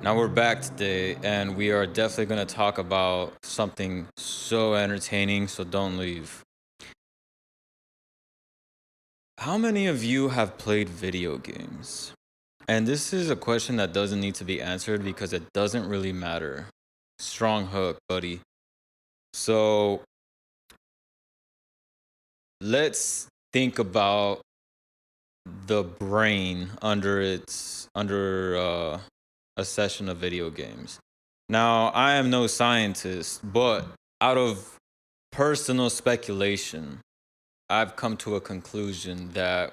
Now we're back today, and we are definitely going to talk about something so entertaining, so don't leave. How many of you have played video games? And this is a question that doesn't need to be answered because it doesn't really matter. Strong hook, buddy. So let's think about the brain under a session of video games. Now, I am no scientist, but out of personal speculation, I've come to a conclusion that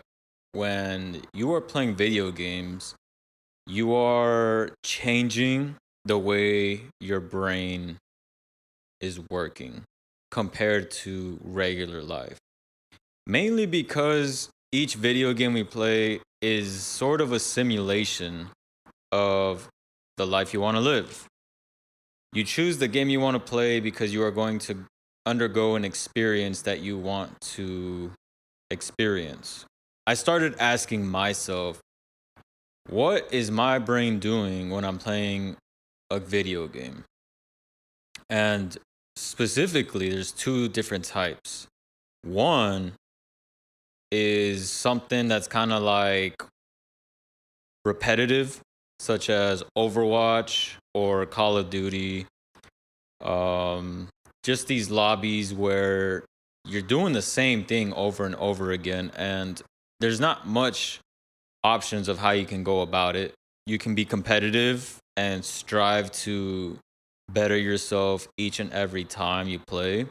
when you are playing video games, you are changing the way your brain is working compared to regular life. Mainly because each video game we play is sort of a simulation of the life you want to live. You choose the game you want to play because you are going to undergo an experience that you want to experience. I started asking myself, what is my brain doing when I'm playing a video game? And specifically, there's two different types. One is something that's kind of like repetitive, such as Overwatch or Call of Duty. Just these lobbies where you're doing the same thing over and over again, and there's not much options of how you can go about it. You can be competitive and strive to better yourself each and every time you play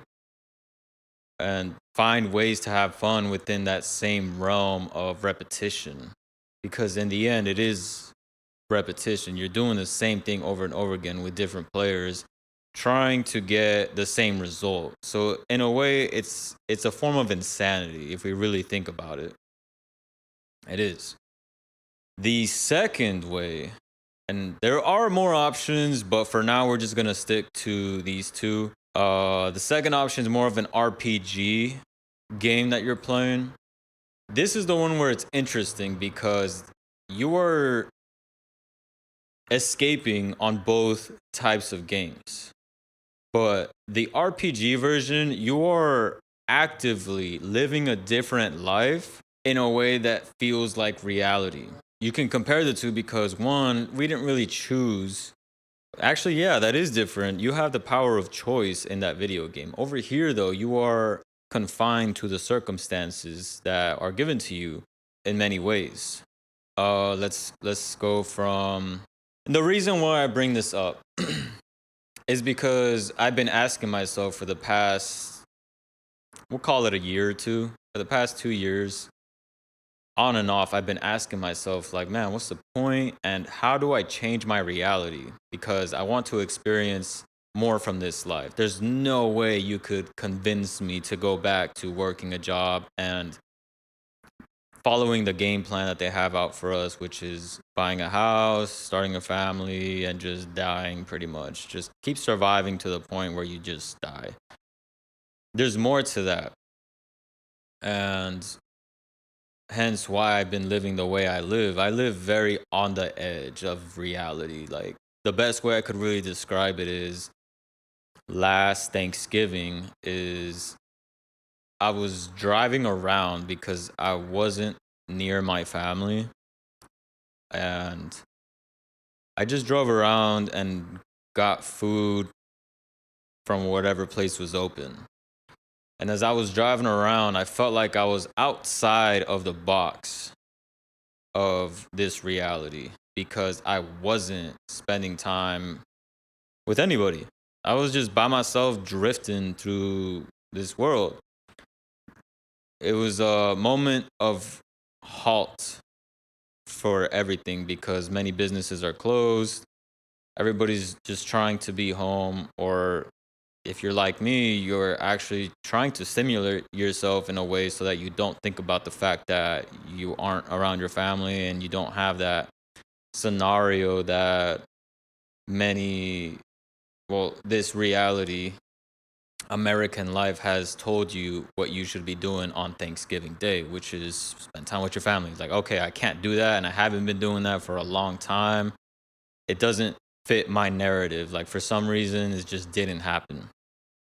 and find ways to have fun within that same realm of repetition, because in the end it is repetition. You're doing the same thing over and over again with different players trying to get the same result. So in a way it's a form of insanity if we really think about it. It is. The second way, and there are more options, but for now we're just gonna stick to these two. The second option is more of an RPG game that you're playing. This is the one where it's interesting because you are escaping on both types of games. But the RPG version, you are actively living a different life in a way that feels like reality. You can compare the two because one, we didn't really choose. Actually, yeah, that is different. You have the power of choice in that video game. Over here, though, you are confined to the circumstances that are given to you in many ways. Let's go from the reason why I bring this up is because I've been asking myself for the past, we'll call it a year or two, for the past 2 years, on and off, I've been asking myself, like, man, what's the point? And how do I change my reality? Because I want to experience more from this life. There's no way you could convince me to go back to working a job and following the game plan that they have out for us, which is buying a house, starting a family, and just dying pretty much. Just keep surviving to the point where you just die. There's more to that. And hence why I've been living the way I live. I live very on the edge of reality. Like, the best way I could really describe it is last Thanksgiving is I was driving around because I wasn't near my family, and I just drove around and got food from whatever place was open. And as I was driving around, I felt like I was outside of the box of this reality because I wasn't spending time with anybody. I was just by myself drifting through this world. It was a moment of halt for everything because many businesses are closed. Everybody's just trying to be home, or if you're like me, you're actually trying to stimulate yourself in a way so that you don't think about the fact that you aren't around your family and you don't have that scenario that many, well, this reality American life has told you what you should be doing on Thanksgiving Day, which is spend time with your family. It's like, okay, I can't do that, and I haven't been doing that for a long time. It doesn't fit my narrative. Like, for some reason, it just didn't happen.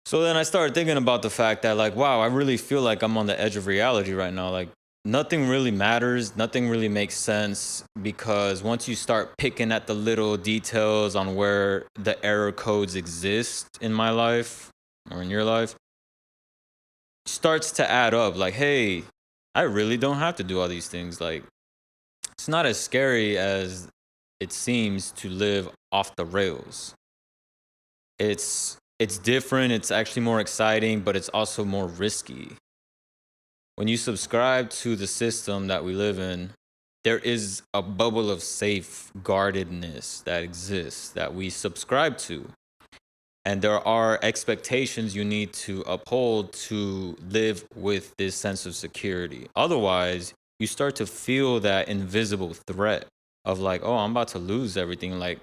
So then I started thinking about the fact that, like, wow, I really feel like I'm on the edge of reality right now. Like, nothing really matters. Nothing really makes sense, because once you start picking at the little details on where the error codes exist in my life or in your life, it starts to add up. Like, hey, I really don't have to do all these things. Like, it's not as scary as it seems to live off the rails. It's different, it's actually more exciting, but it's also more risky. When you subscribe to the system that we live in, there is a bubble of safeguardedness that exists that we subscribe to. And there are expectations you need to uphold to live with this sense of security. Otherwise, you start to feel that invisible threat of, like, oh, I'm about to lose everything. Like,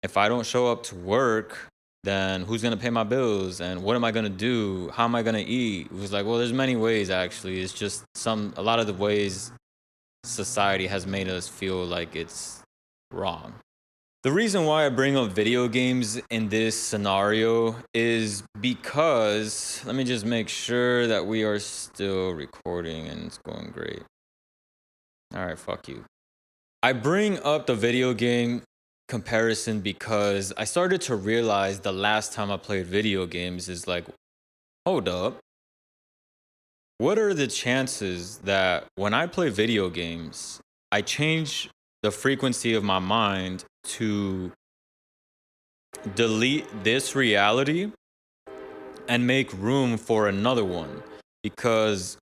if I don't show up to work, then who's going to pay my bills? And what am I going to do? How am I going to eat? It was like, well, there's many ways, actually. It's just a lot of the ways society has made us feel like it's wrong. The reason why I bring up video games in this scenario is because, let me just make sure that we are still recording and it's going great. All right, fuck you. I bring up the video game comparison because I started to realize the last time I played video games is like, hold up. What are the chances that when I play video games, I change the frequency of my mind to delete this reality and make room for another one? Because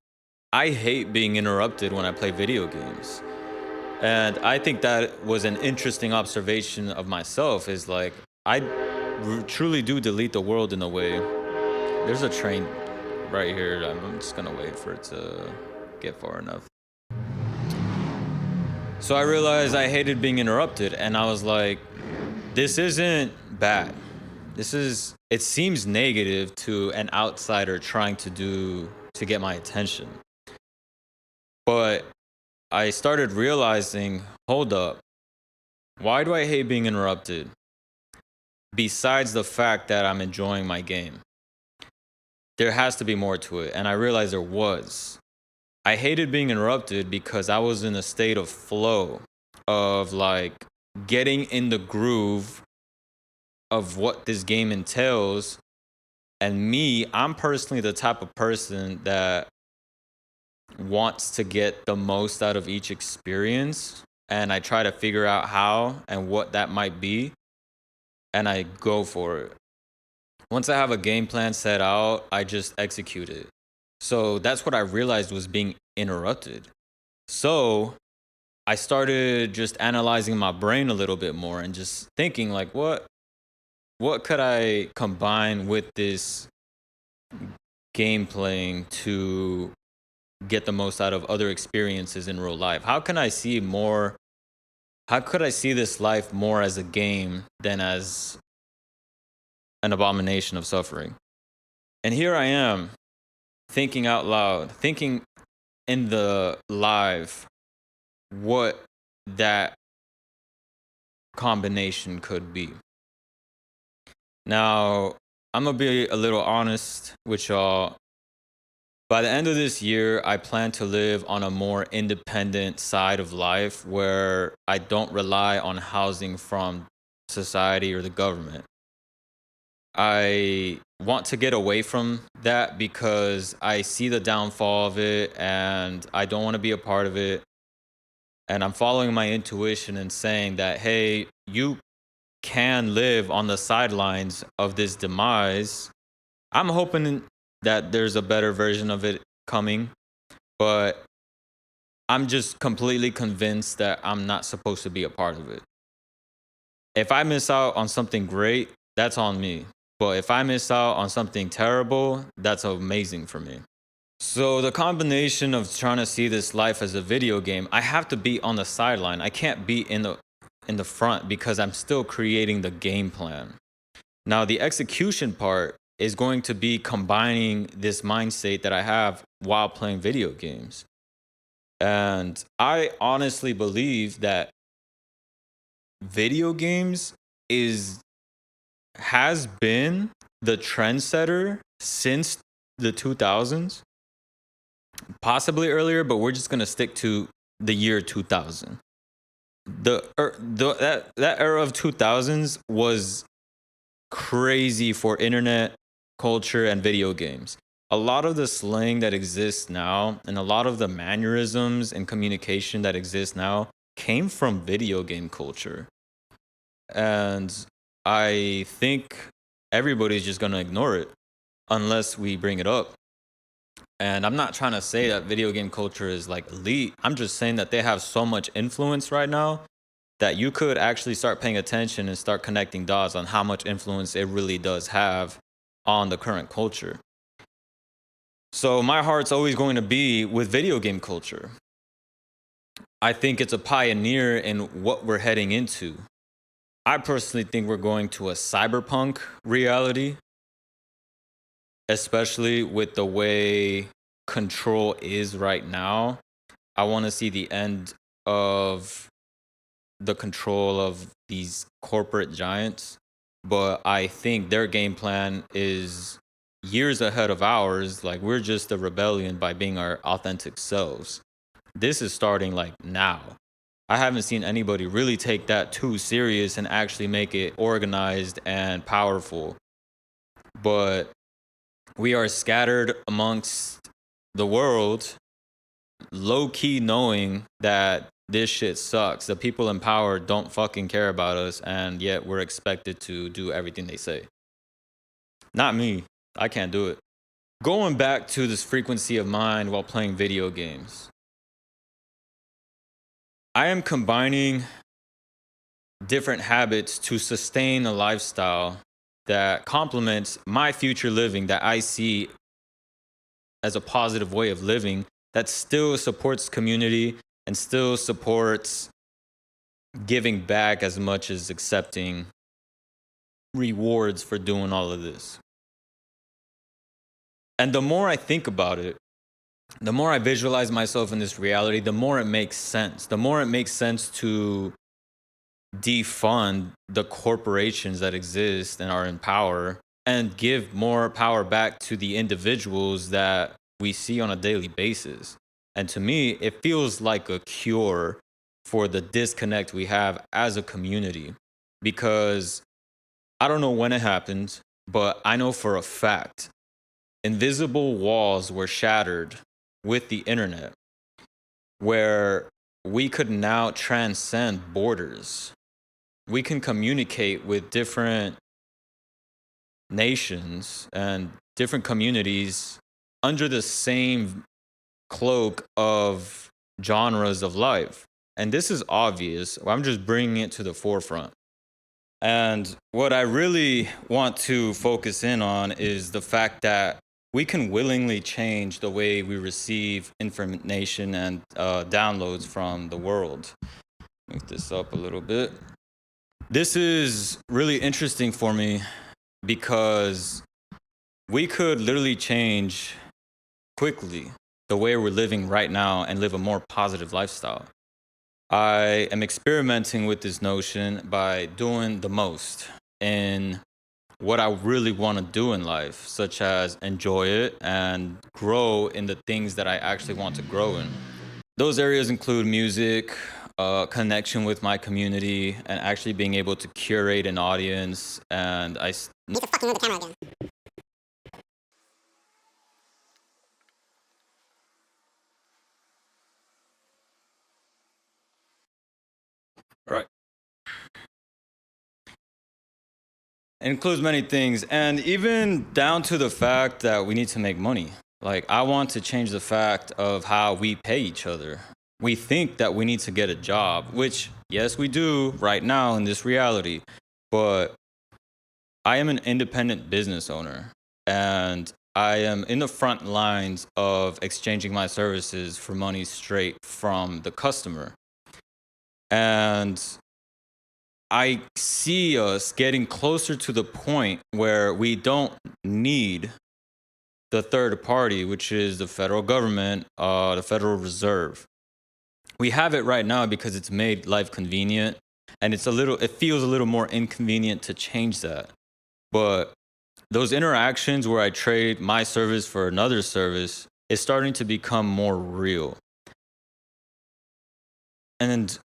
I hate being interrupted when I play video games. And I think that was an interesting observation of myself, is like, I truly do delete the world in a way. There's a train right here. I'm just gonna wait for it to get far enough. So I realized I hated being interrupted, and I was like, this isn't bad. It seems negative to an outsider trying to get my attention. But I started realizing, hold up, why do I hate being interrupted? Besides the fact that I'm enjoying my game, there has to be more to it. And I realized there was. I hated being interrupted because I was in a state of flow, of like getting in the groove of what this game entails. And me, I'm personally the type of person that wants to get the most out of each experience, and I try to figure out how and what that might be, and I go for it. Once I have a game plan set out, I just execute it. So that's what I realized was being interrupted. So I started just analyzing my brain a little bit more and just thinking, like, what could I combine with this game playing to get the most out of other experiences in real life? How could I see this life more as a game than as an abomination of suffering? And here I am, thinking out loud, thinking in the live what that combination could be. Now, I'm gonna be a little honest with y'all. By the end of this year, I plan to live on a more independent side of life where I don't rely on housing from society or the government. I want to get away from that because I see the downfall of it and I don't want to be a part of it. And I'm following my intuition and saying that, hey, you can live on the sidelines of this demise. I'm hoping that there's a better version of it coming, but I'm just completely convinced that I'm not supposed to be a part of it. If I miss out on something great, that's on me. But if I miss out on something terrible, that's amazing for me. So the combination of trying to see this life as a video game, I have to be on the sideline. I can't be in the front because I'm still creating the game plan. Now, the execution part is going to be combining this mind state that I have while playing video games. And I honestly believe that video games has been the trendsetter since the 2000s, possibly earlier, but we're just gonna stick to the year 2000. That era of 2000s was crazy for internet culture and video games. A lot of the slang that exists now and a lot of the mannerisms and communication that exists now came from video game culture. And I think everybody's just going to ignore it unless we bring it up. And I'm not trying to say that video game culture is like elite. I'm just saying that they have so much influence right now that you could actually start paying attention and start connecting dots on how much influence it really does have on the current culture. So my heart's always going to be with video game culture. I think it's a pioneer in what we're heading into. I personally think we're going to a cyberpunk reality, especially with the way control is right now. I want to see the end of the control of these corporate giants, but I think their game plan is years ahead of ours. Like, we're just a rebellion by being our authentic selves. This is starting like now. I haven't seen anybody really take that too serious and actually make it organized and powerful. But we are scattered amongst the world, low-key knowing that this shit sucks. The people in power don't fucking care about us, and yet we're expected to do everything they say. Not me. I can't do it. Going back to this frequency of mind while playing video games, I am combining different habits to sustain a lifestyle that complements my future living, that I see as a positive way of living, that still supports community and still supports giving back as much as accepting rewards for doing all of this. And the more I think about it, the more I visualize myself in this reality, the more it makes sense. The more it makes sense to defund the corporations that exist and are in power and give more power back to the individuals that we see on a daily basis. And to me, it feels like a cure for the disconnect we have as a community, because I don't know when it happened, but I know for a fact invisible walls were shattered with the internet, where we could now transcend borders. We can communicate with different nations and different communities under the same cloak of genres of life. And this is obvious. I'm just bringing it to the forefront. And what I really want to focus in on is the fact that we can willingly change the way we receive information and downloads from the world. Make this up a little bit. This is really interesting for me because we could literally change quickly the way we're living right now and live a more positive lifestyle. I am experimenting with this notion by doing the most in what I really want to do in life, such as enjoy it and grow in the things that I actually want to grow in. Those areas include music, connection with my community, and actually being able to curate an audience. And I need to fucking move the camera again. Right. It includes many things, and even down to the fact that we need to make money. Like, I want to change the fact of how we pay each other. We think that we need to get a job, which, yes, we do right now in this reality. But I am an independent business owner, and I am in the front lines of exchanging my services for money straight from the customer. And I see us getting closer to the point where we don't need the third party, which is the federal government, the Federal Reserve. We have it right now because it's made life convenient and it feels a little more inconvenient to change that. But those interactions where I trade my service for another service is starting to become more real. And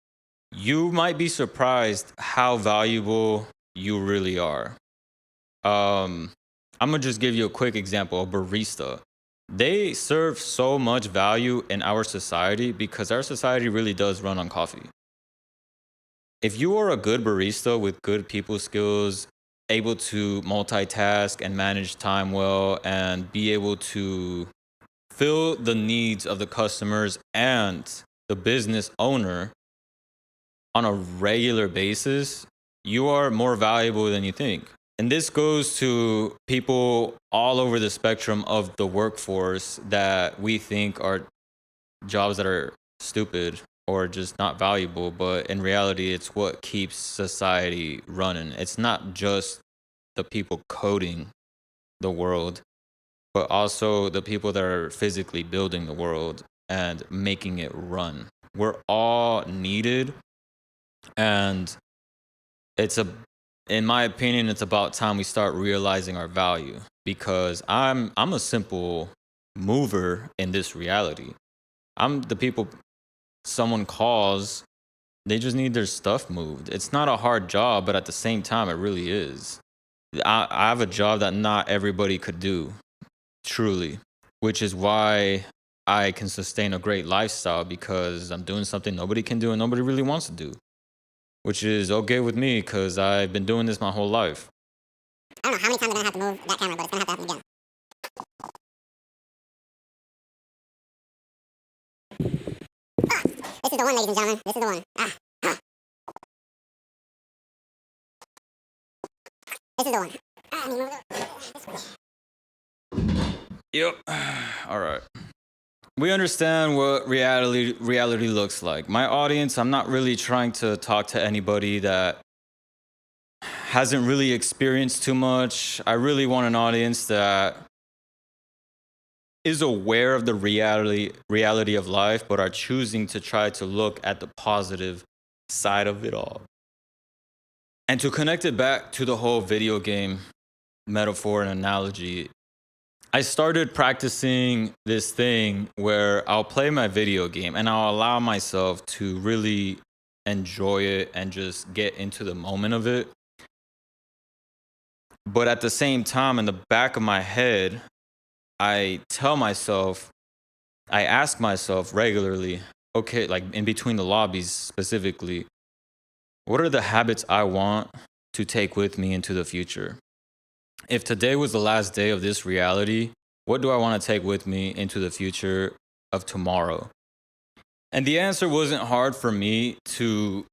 you might be surprised how valuable you really are. I'm gonna just give you a quick example. A barista, they serve so much value in our society because our society really does run on coffee. If you are a good barista with good people skills, able to multitask and manage time well, and be able to fill the needs of the customers and the business owner on a regular basis, you are more valuable than you think. And this goes to people all over the spectrum of the workforce that we think are jobs that are stupid or just not valuable, but in reality, it's what keeps society running. It's not just the people coding the world, but also the people that are physically building the world and making it run. We're all needed, and in my opinion, it's about time we start realizing our value, because I'm a simple mover in this reality. I'm the people someone calls, they just need their stuff moved. It's not a hard job, but at the same time, it really is. I have a job that not everybody could do, truly, which is why I can sustain a great lifestyle, because I'm doing something nobody can do and nobody really wants to do, which is okay with me because I've been doing this my whole life. I don't know how many times I'm gonna have to move that camera, but it's gonna have to happen again. This is the one, ladies and gentlemen. This is the one. This is the one. Let me move it this way. Yep. All right. We understand what reality looks like. My audience, I'm not really trying to talk to anybody that hasn't really experienced too much. I really want an audience that is aware of the reality of life, but are choosing to try to look at the positive side of it all. And to connect it back to the whole video game metaphor and analogy, I started practicing this thing where I'll play my video game and I'll allow myself to really enjoy it and just get into the moment of it. But at the same time, in the back of my head, I ask myself regularly, okay, like in between the lobbies specifically, what are the habits I want to take with me into the future? If today was the last day of this reality, what do I want to take with me into the future of tomorrow? And the answer wasn't hard for me to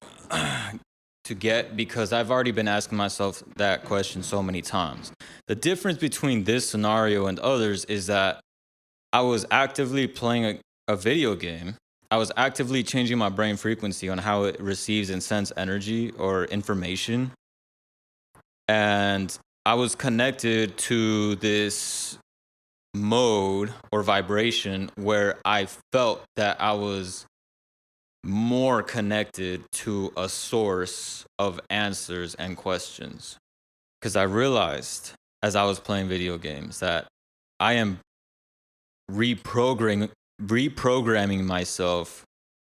get, because I've already been asking myself that question so many times. The difference between this scenario and others is that I was actively playing a video game. I was actively changing my brain frequency on how it receives and sends energy or information. And I was connected to this mode or vibration where I felt that I was more connected to a source of answers and questions. Because I realized as I was playing video games that I am reprogramming myself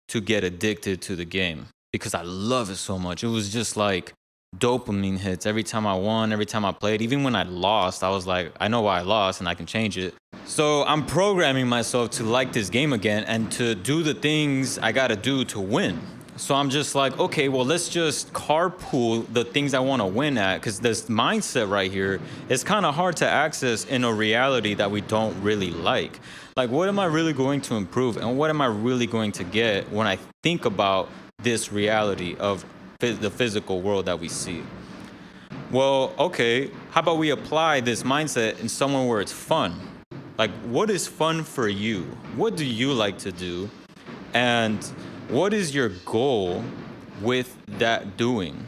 to get addicted to the game because I love it so much. It was just like dopamine hits every time I won, every time I played. Even when I lost, I was like, I know why I lost and I can change it. So I'm programming myself to like this game again and to do the things I gotta do to win. So I'm just like, okay, well, let's just carpool the things I want to win at, because this mindset right here is kind of hard to access in a reality that we don't really like. Like, what am I really going to improve, and what am I really going to get when I think about this reality of the physical world that we see? Well, okay, how about we apply this mindset in somewhere where it's fun? Like, what is fun for you? What do you like to do? And what is your goal with that doing?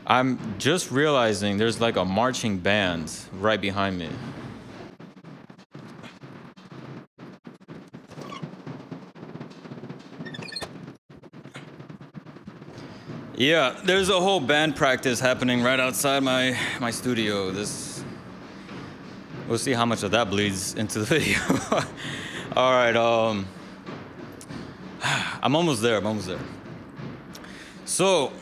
I'm just realizing there's like a marching band right behind me. Yeah, there's a whole band practice happening right outside my studio. We'll see how much of that bleeds into the video. All right, I'm almost there. So,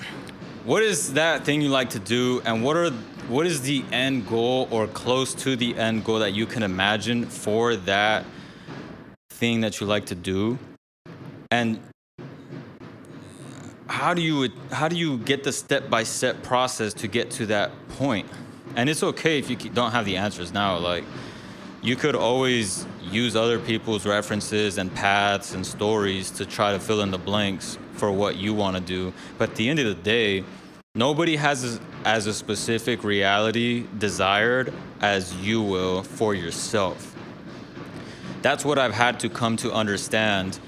what is that thing you like to do, and what is the end goal or close to the end goal that you can imagine for that thing that you like to do? And how do you get the step-by-step process to get to that point? And it's okay if you don't have the answers now. Like, you could always use other people's references and paths and stories to try to fill in the blanks for what you want to do. But at the end of the day, nobody has as a specific reality desired as you will for yourself. That's what I've had to come to understand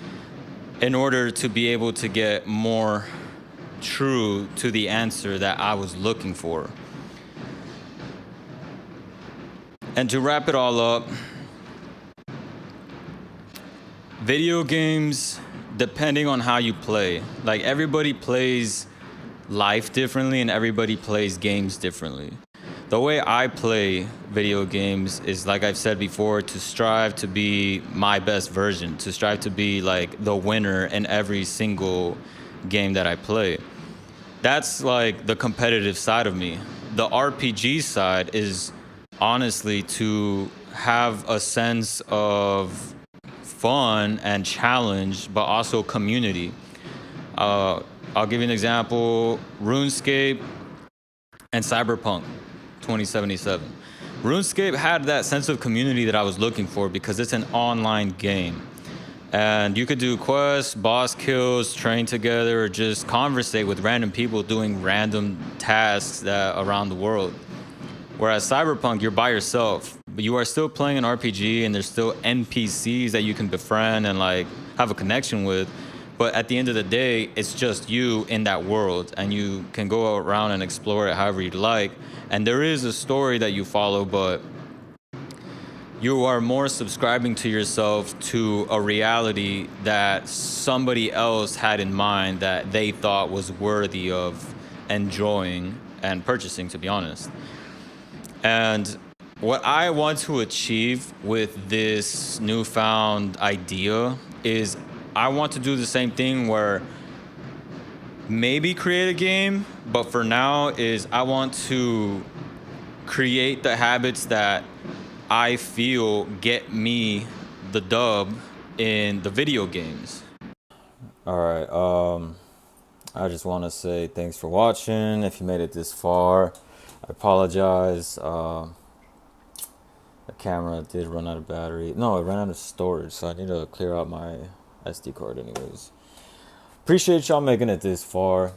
in order to be able to get more true to the answer that I was looking for. And to wrap it all up, video games, depending on how you play, like everybody plays life differently and everybody plays games differently. The way I play video games is, like I've said before, to strive to be my best version, to strive to be like the winner in every single game that I play. That's like the competitive side of me. The RPG side is honestly to have a sense of fun and challenge, but also community. I'll give you an example: RuneScape and Cyberpunk 2077. RuneScape had that sense of community that I was looking for because it's an online game. And you could do quests, boss kills, train together, or just conversate with random people doing random tasks around the world. Whereas Cyberpunk, you're by yourself, but you are still playing an RPG, and there's still NPCs that you can befriend and like have a connection with. But at the end of the day, it's just you in that world, and you can go around and explore it however you'd like. And there is a story that you follow, but you are more subscribing to yourself to a reality that somebody else had in mind that they thought was worthy of enjoying and purchasing, to be honest. And what I want to achieve with this newfound idea is I want to do the same thing where maybe create a game, but for now is I want to create the habits that I feel get me the dub in the video games. All right. I just want to say thanks for watching. If you made it this far, I apologize. The camera did run out of battery. No, it ran out of storage, so I need to clear out my SD card anyways. Appreciate y'all making it this far.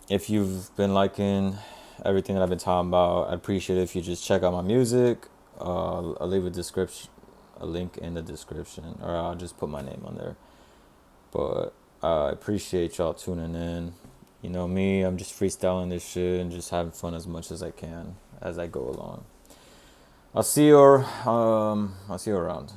If you've been liking everything that I've been talking about, I'd appreciate it if you just check out my music. I'll leave a link in the description, or I'll just put my name on there. But I appreciate y'all tuning in. You know me, I'm just freestyling this shit and just having fun as much as I can as I go along. I'll see you around.